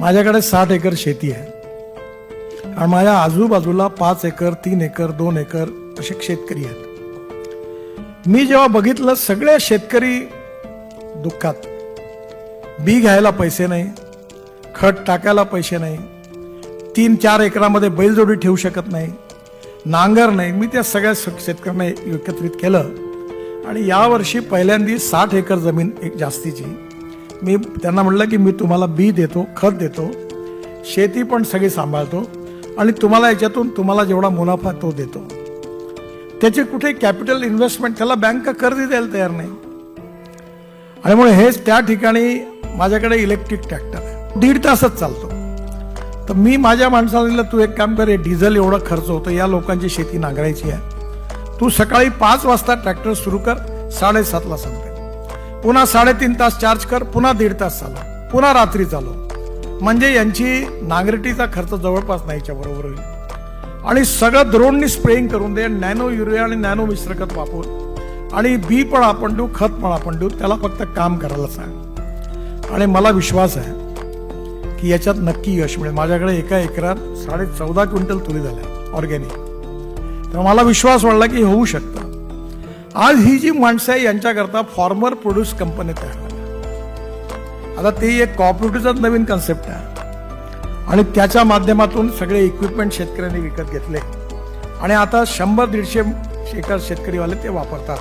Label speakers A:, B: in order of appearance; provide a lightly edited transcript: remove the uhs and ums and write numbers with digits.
A: माझ्याकडे 60 एकर शेती आहे आणि माझ्या आजूबाजूला 5 एकर 3 एकर 2 एकर असे शेतकरी आहेत। मी जेव्हा बघितलं सगळे शेतकरी दुःखात, बी घ्यायला पैसे नाही, खत टाकायला पैसे नाही, 3-4 एकरामध्ये बैलजोडी ठेवू शकत नाही, नांगर नाही। मी त्या सगळ्या शेतकऱ्यांना एकत्रित केलं आणि यावर्षी पहिल्यांदा 60 एकर जमीन एक जास्तीची मी त्यांना म्हटलं की मी तुम्हाला बी देतो, खत देतो, शेती पण सगळी सांभाळतो आणि तुम्हाला याच्यातून तुम्हाला जेवढा मुनाफा तो देतो। त्याचे कुठे कॅपिटल इन्व्हेस्टमेंट, त्याला बँक कर्ज द्यायला तयार नाही। आणि म्हणून हेच त्या ठिकाणी माझ्याकडे इलेक्ट्रिक ट्रॅक्टर आहे, 1.5 तासात चालतो। तर मी माझ्या माणसाला दिलं, तू एक काम कर, हे डिझेल एवढं खर्च होतं, या लोकांची शेती नांगरायची आहे, तू सकाळी 5 वाजता ट्रॅक्टर सुरू कर, 7:30ला संपेल, पुन्हा 3.5 तास चार्ज कर, पुन्हा 1.5 तास चालव, पुन्हा रात्री चालव, म्हणजे यांची नांगरटीचा खर्च जवळपास नाहीच्या बरोबर होईल। आणि सगळं ड्रोननी स्प्रेइंग करून दे, नॅनो युरिया आणि नॅनो मिश्रखत वापरून, आणि बी पण आपण देऊ, खत पण आपण देऊ, त्याला फक्त काम करायला सांग। आणि मला विश्वास आहे की याच्यात नक्की यश मिळेल। माझ्याकडे एका एकरात 14.5 क्विंटल तुरी झाल्या ऑर्गॅनिक, तर मला विश्वास वाढला की होऊ शकतं। आज ही जी माणसं आहे यांच्याकरता फॉर्मर प्रोड्यूस कंपनी तयार झाल्या। आता ते एक कॉपरेटिव्हचा नवीन कन्सेप्ट आहे आणि त्याच्या माध्यमातून सगळे इक्विपमेंट शेतकऱ्यांनी विकत घेतले आणि आता 100-150 एकर शेतकरीवाले ते वापरतात।